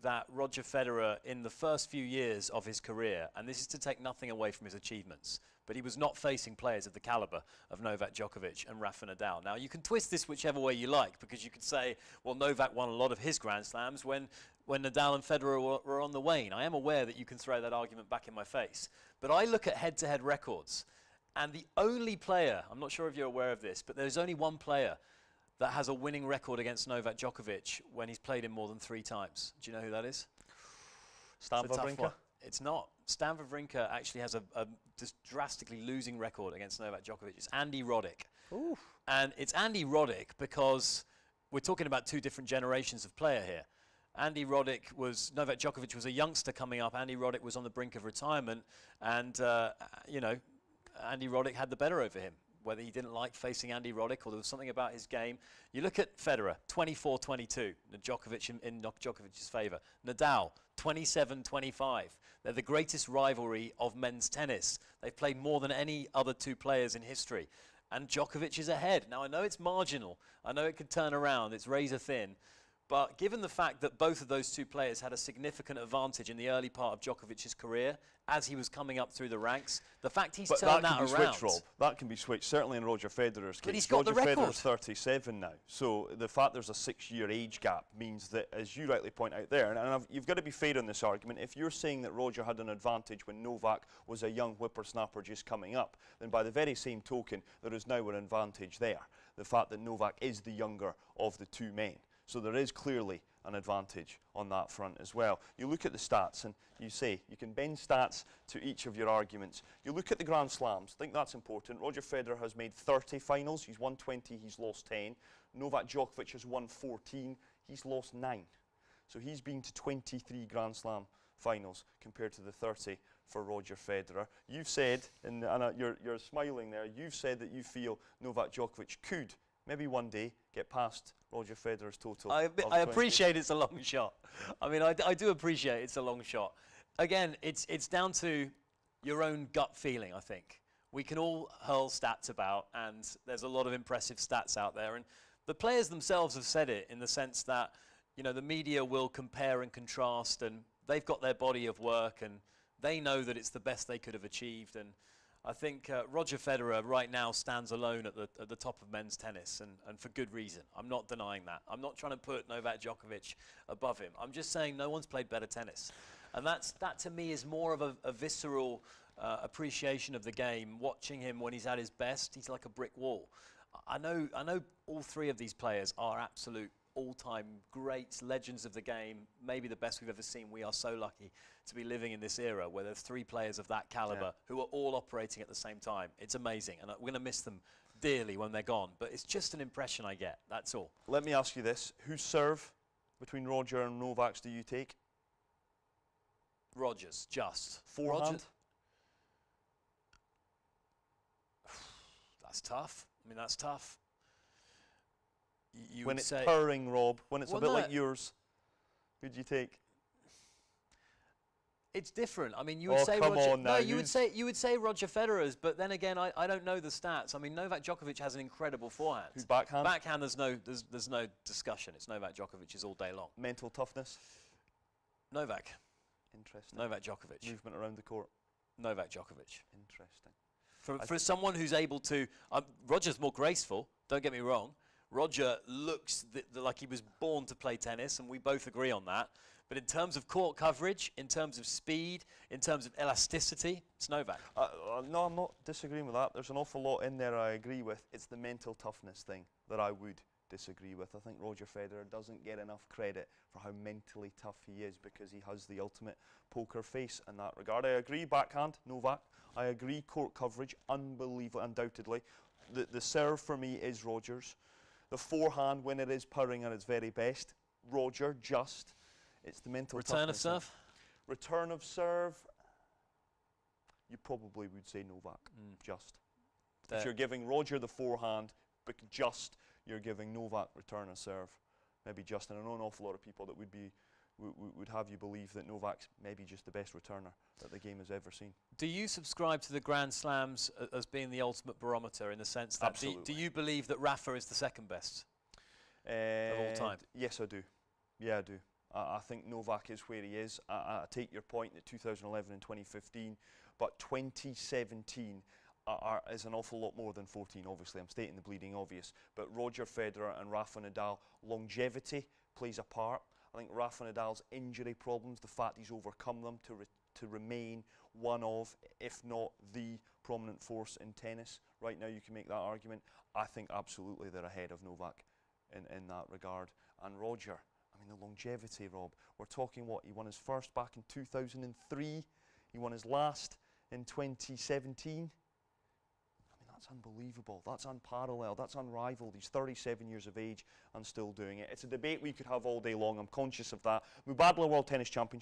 that Roger Federer, in the first few years of his career, and this is to take nothing away from his achievements, but he was not facing players of the caliber of Novak Djokovic and Rafa Nadal. Now, you can twist this whichever way you like, because you could say, well, Novak won a lot of his Grand Slams when Nadal and Federer were on the wane. I am aware that you can throw that argument back in my face. But I look at head-to-head records, and the only player, I'm not sure if you're aware of this, but there's only one player that has a winning record against Novak Djokovic when he's played him more than 3 times. Do you know who that is? Stan Wawrinka? It's not. Stan Wawrinka actually has a just drastically losing record against Novak Djokovic. It's Andy Roddick. Ooh. And it's Andy Roddick because we're talking about 2 different generations of player here. Novak Djokovic was a youngster coming up. Andy Roddick was on the brink of retirement. And, you know, Andy Roddick had the better over him. Whether he didn't like facing Andy Roddick or there was something about his game. You look at Federer, 24-22, Djokovic in Djokovic's favour. Nadal, 27-25. They're the greatest rivalry of men's tennis. They've played more than any other 2 players in history. And Djokovic is ahead. Now, I know it's marginal. I know it could turn around. It's razor thin. But given the fact that both of those 2 players had a significant advantage in the early part of Djokovic's career, as he was coming up through the ranks, the fact he's turned that around. Switched, Rob. That can be switched, certainly in Roger Federer's case. But he's got the record. Roger Federer's 37 now, so the fact there's a 6-year age gap means that, as you rightly point out there, and you've got to be fair in this argument, if you're saying that Roger had an advantage when Novak was a young whippersnapper just coming up, then by the very same token, there is now an advantage there. The fact that Novak is the younger of the 2 men. So there is clearly an advantage on that front as well. You look at the stats and you say you can bend stats to each of your arguments. You look at the Grand Slams. I think that's important. Roger Federer has made 30 finals. He's won 20. He's lost 10. Novak Djokovic has won 14. He's lost 9. So he's been to 23 Grand Slam finals compared to the 30 for Roger Federer. You've said, and you're smiling there, you've said that you feel Novak Djokovic could maybe one day get past Roger Federer's total. I appreciate it's a long shot. I mean, I do appreciate it's a long shot. Again, it's down to your own gut feeling, I think. We can all hurl stats about, and there's a lot of impressive stats out there. And the players themselves have said it in the sense that, you know, the media will compare and contrast, and they've got their body of work, and they know that it's the best they could have achieved. And I think Roger Federer right now stands alone at the top of men's tennis, and for good reason. I'm not denying that. I'm not trying to put Novak Djokovic above him. I'm just saying no one's played better tennis. And that to me is more of a visceral appreciation of the game. Watching him when he's at his best, he's like a brick wall. I know all 3 of these players are absolute all-time greats, legends of the game, maybe the best we've ever seen. We are so lucky to be living in this era where there's 3 players of that caliber who are all operating at the same time. It's amazing, and we're going to miss them dearly when they're gone, but it's just an impression I get, that's all. Let me ask you this, whose serve between Roger and Novak's do you take? Roger's, just. Forehand? That's tough. I mean, that's tough. When it's purring, Rob, when it's a bit like yours, who'd you take? It's different. I mean, you would say Roger. No, you would say Roger Federer's, but then again, I don't know the stats. I mean, Novak Djokovic has an incredible forehand. Who's backhand? Backhand, there's no discussion. It's Novak Djokovic's all day long. Mental toughness? Novak. Interesting. Novak Djokovic. Movement around the court? Novak Djokovic. Interesting. For someone who's able to, Roger's more graceful. Don't get me wrong. Roger looks like he was born to play tennis, and we both agree on that. But in terms of court coverage, in terms of speed, in terms of elasticity, it's Novak. No, I'm not disagreeing with that. There's an awful lot in there I agree with. It's the mental toughness thing that I would disagree with. I think Roger Federer doesn't get enough credit for how mentally tough he is because he has the ultimate poker face in that regard. I agree, backhand, Novak. I agree, court coverage, unbelievable, undoubtedly. The serve for me is Roger's. The forehand, when it is purring at its very best, Roger, just. It's the mental Return of serve? Return of serve, you probably would say Novak, just. If you're giving Roger the forehand, but just, you're giving Novak return of serve, maybe just. And I know an awful lot of people that would have you believe that Novak's maybe just the best returner that the game has ever seen. Do you subscribe to the Grand Slams as being the ultimate barometer in the sense that do you believe that Rafa is the second best of all time? Yes, I do. Yeah, I do. I think Novak is where he is. I take your point that 2011 and 2015, but 2017 is an awful lot more than 14, obviously. I'm stating the bleeding obvious. But Roger Federer and Rafa Nadal, longevity plays a part. I think Rafa Nadal's injury problems, the fact he's overcome them to remain one of, if not the prominent force in tennis. Right now you can make that argument. I think absolutely they're ahead of Novak in that regard. And Roger, I mean the longevity, Rob. We're talking what, he won his first back in 2003, he won his last in 2017. That's unbelievable, that's unparalleled, that's unrivaled. He's 37 years of age and still doing it. It's a debate we could have all day long, I'm conscious of that. Mubadala World Tennis Championship.